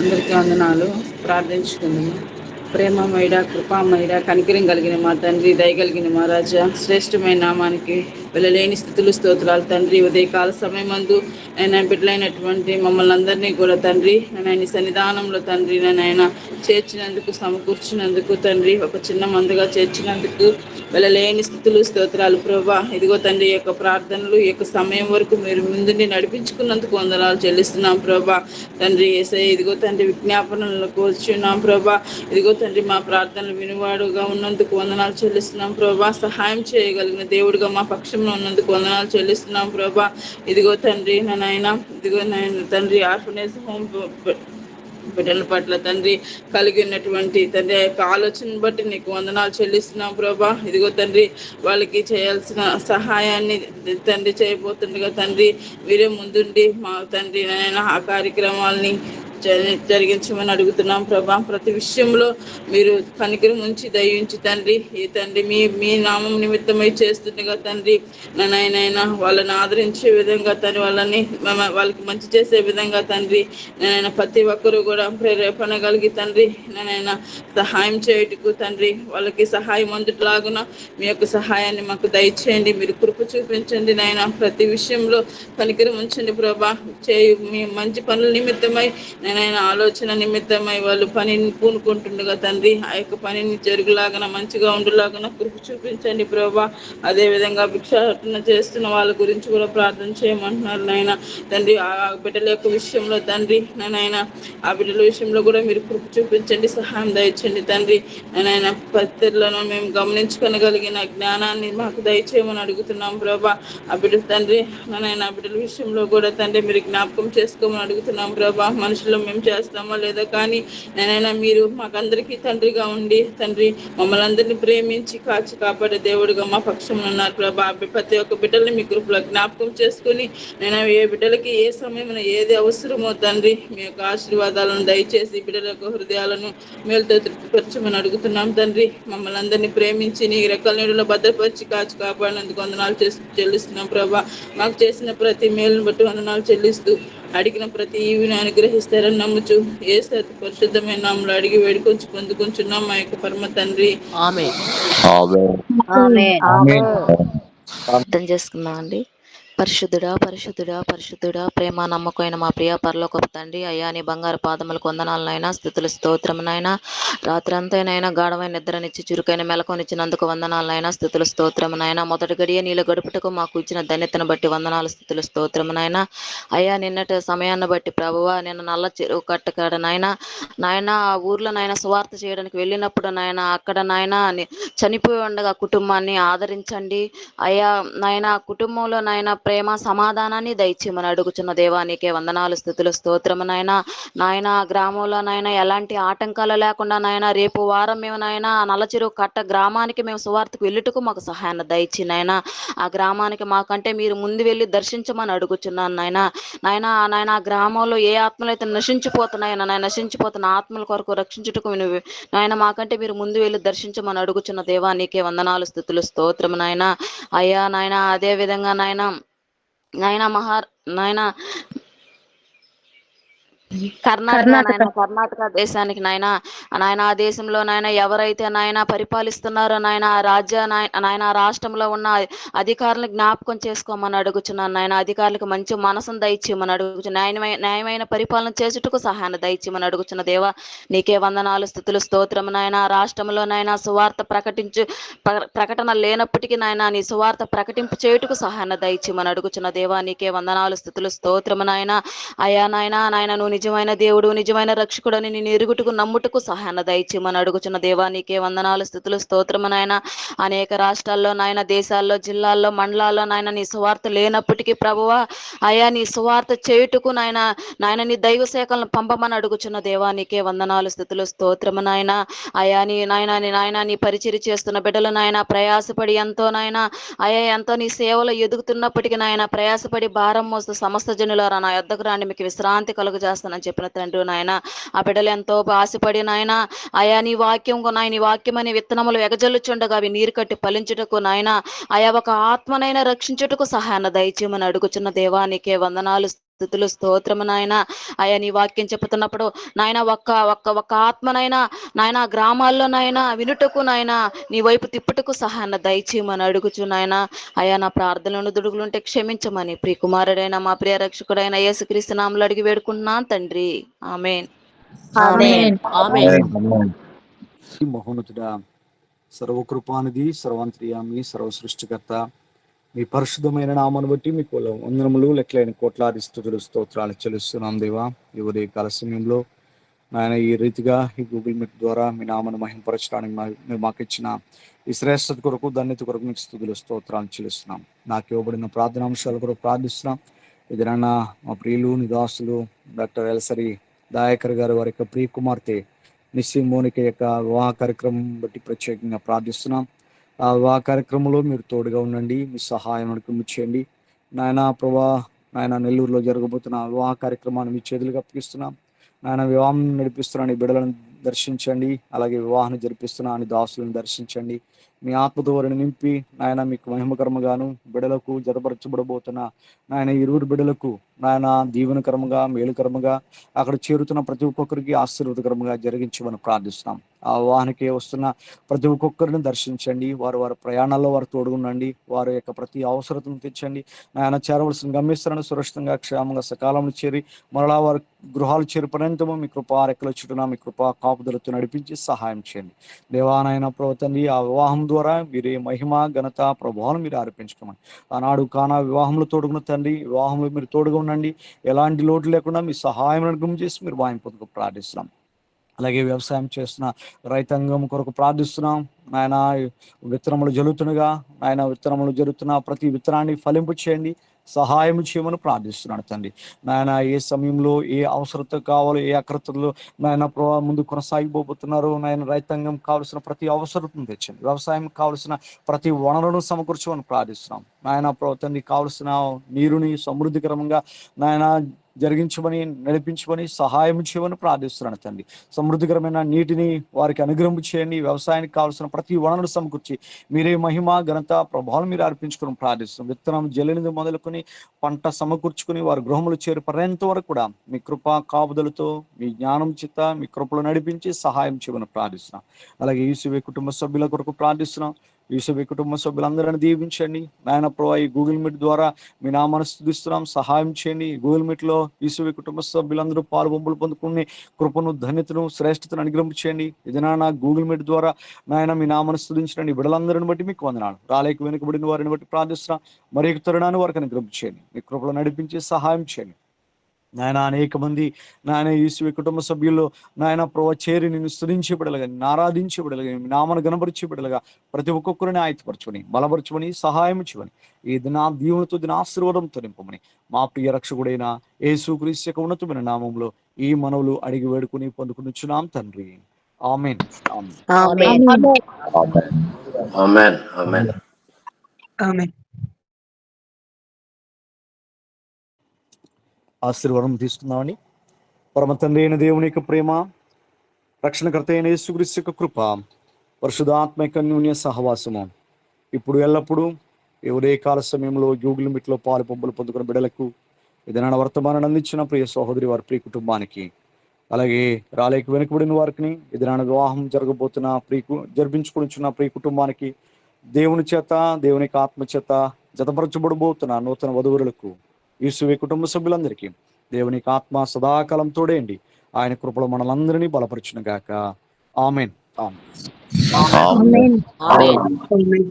అందరికీ వందనాలు. ప్రార్థించుకుందాము. ప్రేమమయుడ, కృపామయుడ, కనికరం కలిగిన మా తండ్రి, దయగలిగిన మా రాజా, శ్రేష్టమైన నామానికి వెళ్ళలేని స్థితులు స్తోత్రాలు తండ్రి. ఉదయకాల సమయమందు ఆయన బిడ్డలైనటువంటి మమ్మల్ని అందరినీ కూడా తండ్రి ఆయన సన్నిధానంలో తండ్రి ఆయన చేర్చినందుకు, సమకూర్చినందుకు తండ్రి, ఒక చిన్న మందుగా చేర్చినందుకు వెళ్ళలేని స్థితులు స్తోత్రాలు ప్రభా. ఇదిగో తండ్రి, ఈ యొక్క ప్రార్థనలు ఈ యొక్క సమయం వరకు మీరు ముందుండి నడిపించుకున్నందుకు వందనాలు చెల్లిస్తున్నాం ప్రభా. తండ్రి యేసయ్య, ఇదిగో తండ్రి విజ్ఞాపనలు కోరుచున్నాం ప్రభా. ఇదిగో తండ్రి, మా ప్రార్థనలు వినివాడుగా ఉన్నందుకు వందనాలు చెల్లిస్తున్నాం ప్రభా. సహాయం చేయగలిగిన దేవుడిగా మా పక్షంలో ఉన్నందుకు వందనాలు చెల్లిస్తున్నాం ప్రభా. ఇదిగో తండ్రి నాయన, ఇదిగో నాయన తండ్రి, ఆర్ఫనేజ్ హోమ్ బిడ్డల పట్ల తండ్రి కలిగి ఉన్నటువంటి తండ్రి ఆ యొక్క ఆలోచనను బట్టి నీకు వందనాలు చెల్లిస్తున్నాం ప్రభా. ఇదిగో తండ్రి, వాళ్ళకి చేయాల్సిన సహాయాన్ని తండ్రి చేయబోతుండగా తండ్రి మీరే ముందుండి మా తండ్రి నాయన ఆ కార్యక్రమాలని జరిగించమని అడుగుతున్నాం ప్రభా. ప్రతి విషయంలో మీరు కనికరం ఉంచి దయించి తండ్రి, ఈ తండ్రి మీ మీ నామం నిమిత్తమై చేస్తుండగా తండ్రి నాయన వాళ్ళని ఆదరించే విధంగా తండ్రి, వాళ్ళకి మంచి చేసే విధంగా తండ్రి నాయన ప్రతి ఒక్కరూ కూడా ప్రేరేపణ కలిగి తండ్రి నాయన సహాయం చేయుటకు తండ్రి, వాళ్ళకి సహాయం అందుట్లాగున మీ యొక్క సహాయాన్ని మాకు దయచేయండి. మీరు కృప చూపించండి నాయన. ప్రతి విషయంలో కనికరం ఉంచండి ప్రభా. మీ మంచి పనుల నిమిత్తమై నేనైనా ఆలోచన నిమిత్తమై వాళ్ళు పనిని పూనుకుంటుండగా తండ్రి ఆ యొక్క పనిని జరుగులాగన మంచిగా ఉండులాగన కృప చూపించండి ప్రభా. అదేవిధంగా భిక్షాటన చేస్తున్న వాళ్ళ గురించి కూడా ప్రార్థన చేయమంటున్నారు నాయన తండ్రి. ఆ బిడ్డల యొక్క విషయంలో తండ్రి నాయన, ఆ బిడ్డల విషయంలో కూడా మీరు కృప చూపించండి, సహాయం దయచండి తండ్రి నాయన. పరిస్థితులను మేము గమనించుకోగలిగిన జ్ఞానాన్ని మాకు దయచేయమని అడుగుతున్నాం ప్రభా. ఆ బిడ్డ తండ్రి నాయన, ఆ బిడ్డల విషయంలో కూడా తండ్రి మీరు జ్ఞాపకం చేసుకోమని అడుగుతున్నాం ప్రభా. మనుషులు మేము చేస్తామో లేదో కానీ నేనైనా మీరు మాకందరికీ తండ్రిగా ఉండి తండ్రి మమ్మల్ని అందరినీ ప్రేమించి కాచి కాపాడే దేవుడిగా మా పక్షంలో ఉన్నారు ప్రభా. ప్రతి ఒక్క బిడ్డల్ని మీ గ్రూపులో జ్ఞాపకం చేసుకుని నేను ఏ బిడ్డలకి ఏ సమయంలో ఏది అవసరమో తండ్రి మీ యొక్క ఆశీర్వాదాలను దయచేసి బిడ్డల యొక్క హృదయాలను మేలుతో తృప్తిపరచమని అడుగుతున్నాం తండ్రి. మమ్మల్ని అందరినీ ప్రేమించి నీ రెక్కల నీడలో భద్రపరిచి కాచి కాపాడినందుకు వందనాలు చెల్లిస్తున్నాం ప్రభా. మాకు చేసిన ప్రతి మేలును బట్టి వందనాలు చెల్లిస్తూ అడిగిన ప్రతి ఈవిని అనుగ్రహిస్తారని నమ్ముచు ఏ పరిశుద్ధమైన నామములో అడిగి వేడుకొంచు పొందుకుంటున్నాం మా యొక్క పరమ తండ్రి. ఆమేన్. అర్థం చేసుకుందాం అండి. పరిశుద్ధుడా పరిశుద్ధుడా పరిశుద్ధుడా, ప్రేమ నమ్మకమైన మా ప్రియ పరలోకపు తండ్రి, అయ్యా నీ బంగారు పాదములకు వందనాలనైనా, స్తుతుల స్తోత్రమునైనా, రాత్రంతైనైనా గాఢమైన నిద్రనిచ్చి చురుకైన మెలకునిచ్చినందుకు వందనాలనైనా, స్తుతుల స్తోత్రమునైనా. మొదటి గడియ నీళ్ళు గడుపుటకు మాకు ఇచ్చిన ధన్యతను బట్టి వందనాలు, స్తుతుల స్తోత్రమునైనా. అయ్యా నిన్నటి సమయాన్ని బట్టి ప్రభువా, నిన్న నల్ల చెరువు కట్టకాడ నాయన ఆ ఊర్లో నాయన సువార్త చేయడానికి వెళ్ళినప్పుడు నాయన అక్కడ నాయన చనిపోయి ఉండగా కుటుంబాన్ని ఆదరించండి అయ్యా. నాయన కుటుంబంలో నాయన ప్రేమ సమాధానాన్ని దయచేయమని అడుగుచున్న దేవానికే వందనాలు, స్తుతులు స్తోత్రము నాయన. నాయన గ్రామంలో నాయన ఎలాంటి ఆటంకాలు లేకుండా నాయన రేపు వారం మేము నాయన నల్లచెరువు కట్ట గ్రామానికి మేము సువార్తకు వెళ్ళుటకు మాకు సహాయాన్ని దయచి నాయన. ఆ గ్రామానికి మాకంటే మీరు ముందు వెళ్ళి దర్శించమని అడుగుచున్నాను నాయన. నాయన ఆ గ్రామంలో ఏ ఆత్మలు అయితే నశించిపోతున్నాయో నాయన, నశించిపోతున్న ఆత్మల కొరకు రక్షించుటకు నాయన మాకంటే మీరు ముందు వెళ్ళి దర్శించమని అడుగుచున్న దేవానికే వందనాలు, స్తుతులు స్తోత్రము నాయన. అయ్యా నాయన అదే విధంగా నాయన నాయన కర్ణాటక దేశానికి నాయన ఆ దేశంలో నాయన ఎవరైతే నాయన పరిపాలిస్తున్నారో నాయన ఆ రాజ్య నాయన ఆ రాష్ట్రంలో ఉన్న అధికారులను జ్ఞాపకం చేసుకోమని అడుగుచున్నాను నాయన. అధికారులకు మంచి మనసును దయచేయమని అడుగుచున్నాను. న్యాయమైన పరిపాలన చేసుటకు సహాయాన్ని దయచేయమని అడుగుచున్న దేవా నీకే వందనాలు, స్తుతులు స్తోత్రము నాయన. రాష్ట్రంలో నాయన సువార్త ప్రకటన లేనప్పటికీ నాయన నీ సువార్త ప్రకటింపు చేయుటకు సహాయాన్ని దయచేయమని అడుగుచున్న దేవా నీకే వందనాలు, స్తుతులు స్తోత్రము నాయన. అయా నాయన నువ్వు నిజమైన దేవుడు, నిజమైన రక్షకుడు అని నేను ఎరుగుటకు నమ్ముటకు సహాయాన్ని దయచేయమని అడుగుచున్న దేవా నీకే వందనాలు, స్తుతులు స్తోత్రము నాయన. అనేక రాష్ట్రాల్లో నాయన, దేశాల్లో, జిల్లాల్లో, మండలాల్లో నాయన నీ సువార్త లేనప్పటికీ ప్రభువా అయా నీ సువార్త చేయుటకు నాయన నీ దైవ శాఖలను పంపమని అడుగుచున్న దేవా నీకే వందనాలు, స్తుతులు స్తోత్రము నాయన. అయా నాయన నీ పరిచర్య చేస్తున్న బిడ్డలు నాయన ప్రయాసపడి ఎంతో నాయన అయా ఎంతో నీ సేవలో ఎదుగుతున్నప్పటికీ నాయన ప్రయాసపడి భారం మోస్తూ సమస్త జనులారా నా యొద్దకు రాండి మీకు విశ్రాంతి కలుగు చేస్తానని చెప్పిన తండ్రి నాయన. ఆ బిడ్డలు ఎంతో ఆశపడి నాయన అయా నీ వాక్యం అనే విత్తనములు ఎగజల్లుచుండగా అవి నీరు కట్టి ఫలించుటకు నాయన అయా ఒక ఆత్మనైనా రక్షించుటకు సహాయాన్ని దయచేయమని అడుగుచున్న దేవానికే వందనాలు, స్తుతులు స్తోత్రము నాయన. అయ్యా నీ వాక్యం చెప్పుతున్నప్పుడు నాయన ఒక్క ఒక్క ఒక్క ఆత్మనైనా నాయన గ్రామాల్లో నాయన వినుటకు నాయన నీ వైపు తిప్పుటకు సహాయాన్ని దయచేయమని అడుగుచు నాయన. అయ్యా నా ప్రార్థనలను దుడుగులుంటే క్షమించమని ప్రియకుమారుడైన మా ప్రియ రక్షకుడైన యేసుక్రీస్తు నామములో అడిగి వేడుకుంటున్నాను తండ్రి. ఆమేన్. ఆమేన్. ఆమేన్. మహోన్నతుడా, సర్వకృపానిధి, సర్వాంతర్యామి, సర్వ సృష్టికర్త, మీ పరిశుద్ధమైన నామాన్ని బట్టి మీకు వందనములు లెక్కలేని కోట్లాది స్తుతులు స్తోత్రాలు చెల్లిస్తున్నాం దేవా. ఈ ఉదయకాల సమయంలో ఆయన ఈ రీతిగా ఈ గూగుల్ మీట్ ద్వారా మీ నామాన్ని మహింపరచడానికి మీరు మాకు ఇచ్చిన ఈ శ్రేష్టత కొరకు, ధన్యత కొరకు మీకు స్తుతులు స్తోత్రాలు చెల్లిస్తున్నాం. నాకు ఇవ్వబడిన ప్రార్థనాంశాల కొరకు ప్రార్థిస్తున్నాం. ఎదురన్నా మా ప్రియులు నిదాసులు డాక్టర్ ఎల్సరి దాయకర్ గారు వారి యొక్క ప్రియ కుమార్తె నిస్సి మోనిక యొక్క వివాహ కార్యక్రమం బట్టి ప్రత్యేకంగా ప్రార్థిస్తున్నాం. ఆ వివాహ కార్యక్రమంలో మీరు తోడుగా ఉండండి, మీ సహాయం అనుకరించండి నాయన. ప్రభా నాయన నెల్లూరులో జరగబోతున్న వివాహ కార్యక్రమాన్ని మీ చేతులుగా అప్పగిస్తున్నాం నాయన. వివాహం నడిపిస్తున్నాను బిడ్డలను దర్శించండి, అలాగే వివాహాన్ని జరిపిస్తున్నాను దాసులను దర్శించండి. మీ ఆత్మతో వారిని నింపి నాయన మీకు మహిమకరముగాను బిడ్డలకు జతపరచబడబోతున్న నాయన ఇరువురు బిడ్డలకు నాయన దీవెనకరముగా మేలుకరముగా అక్కడ చేరుతున్న ప్రతి ఒక్కొక్కరికి ఆశీర్వాదకరముగా జరిగించమని ప్రార్థిస్తున్నాం. ఆ వాహనకి వస్తున్న ప్రతి ఒక్కొక్కరిని దర్శించండి, వారు వారి ప్రయాణాల్లో వారు తోడుగుండండి, వారి యొక్క ప్రతి అవసరతను తెచ్చండి నాయన. చేరవలసిన గమ్యస్థానాన్ని సురక్షితంగా క్షేమంగా సకాలంలో చేరి మరలా వారి గృహాలు చేరు పర్యంతము మీ కృపా రెక్కల చుట్టూన మీ కృపా కాపుదలతో నడిపించి సహాయం చేయండి దేవానాయన. ప్రభుత్వండి ఆ వివాహం ద్వారా మీరే మహిమ ఘనత ప్రభావం మీరు ఆరోపించుకోమని ఆనాడు కానా వివాహంలో తోడుగున్న తండ్రి, వివాహంలో మీరు తోడుగా ఉండండి, ఎలాంటి లోటు లేకుండా మీ సహాయం అనుగ్రహం చేసి మీరు వాయింపుకు ప్రార్థిస్తున్నాం. అలాగే వ్యవసాయం చేస్తున్న రైతాంగం కొరకు ప్రార్థిస్తున్నాం నాయన. విత్తనములు జరుగుతుండగా నాయన విత్తనములు జరుగుతున్న ప్రతి విత్తనాన్ని ఫలింపు చేయండి, సహాయం చేయమని ప్రార్థిస్తున్నాడు తండ్రి నాయన. ఏ సమయంలో ఏ అవసరత కావాలో, ఏ అక్రతలో నాయన ప్రభావ ముందు కొనసాగిపోతున్నారు నాయన. రైతాంగం కావలసిన ప్రతి అవసరతను తెచ్చండి, వ్యవసాయం కావలసిన ప్రతి వనరులను సమకూర్చమని ప్రార్థిస్తున్నాం నాయన. ప్రభావ తండ్రి కావలసిన నీరుని సమృద్ధికరంగా నాయన జరిగించమని, నడిపించమని, సహాయం చేయమని ప్రార్థిస్తున్నాను తండ్రి. సమృద్ధికరమైన నీటిని వారికి అనుగ్రహం చేయండి, వ్యవసాయానికి కావాల్సిన ప్రతి వనరును సమకూర్చి మీరే మహిమ ఘనత ప్రభావం మీరు అర్పించుకుని ప్రార్థిస్తున్నాం. విత్తనం జల్లినది మొదలుకొని పంట సమకూర్చుకుని వారి గృహములు చేరు పర్యంత వరకు కూడా మీ కృప కాపుదలతో మీ జ్ఞానం చేత మీ కృపలో నడిపించి సహాయం చేయమని ప్రార్థిస్తున్నాం. అలాగే యూసుఫ్ కుటుంబ సభ్యుల కొరకు ప్రార్థిస్తున్నాం. యూసుఫ్ కుటుంబ సభ్యులందరినీ దీవించండి నాయన. ప్రభా ఈ గూగుల్ మీట్ ద్వారా మీ నామాన్ని స్తుతిస్తున్నాం, సహాయం చేయండి. గూగుల్ మీట్ లో యూసుఫ్ కుటుంబ సభ్యులందరూ పాలు బొమ్మలు పొందుకుని కృపను ధన్యతను శ్రేష్టతను అనుగ్రహం చేయండి. ఇదినా నా గూగుల్ మీట్ ద్వారా నాయన మీ నామాన్ని స్తుతించండి. బిడ్డలందరిని బట్టి మీకు వందనాలు. రాలేక వెనుకబడిన వారిని బట్టి ప్రార్థిస్తున్నాం. మరి యొక్క తరుణాన్ని వారికి అనుగ్రహం చేయండి, మీ కృపలో నడిపించి సహాయం చేయండి నాయన. అనేక మంది నాయన యూసుఫ్ కుటుంబ సభ్యులు నాయన ప్రభు చేరి నిన్ను స్తుతించబడలుగా, నిన్ను ఆరాధించబడలుగా, నామను గణపరిచబడలుగా ప్రతి ఒక్కొక్కరిని ఆయతపరచుకొని బలపరచుకొని సహాయం చేయమని ఈ దిన దీవునితో దిన ఆశీర్వాదంతో నింపమని మా ప్రియ రక్షకుడైన యేసుక్రీస్తు యొక్క ఉన్నతమైన నామంలో ఈ మనవులు అడిగి వేడుకుని పొందుకునిచ్చున్నాం తండ్రి. ఆమేన్. ఆమేన్. ఆమేన్. ఆమేన్. ఆమేన్. ఆశీర్వాదం తీసుకుందామని. పరమ తండ్రి అయిన దేవుని యొక్క ప్రేమ, రక్షణకర్త అయిన యేసుక్రీస్తు యొక్క కృప, పరిశుద్ధాత్మ యొక్క అన్యోన్య సహవాసము ఇప్పుడు ఎల్లప్పుడూ ఈ ఉదయకాల సమయంలో గూగుల్ మీట్లో పాలు పంపులు పొందుకున్న బిడ్డలకు, ఏదైనా వర్తమానాన్ని అందించిన ప్రియ సహోదరి వారి ప్రియ కుటుంబానికి, అలాగే రాలేక వెనుకబడిన వారికి, ఏదైనా వివాహం జరగబోతున్న జరిపించుకున్న ప్రియ కుటుంబానికి, దేవుని చేత దేవుని యొక్క ఆత్మ చేత జతపరచబడబోతున్న నూతన వధువులకు, యూసుఫ్ కుటుంబ సభ్యులందరికీ దేవుని యొక్క ఆత్మ సదాకాలం తోడేండి. ఆయన కృపలో మనలందరినీ బలపరచును గాక. ఆమేన్. ఆమేన్. ఆమేన్.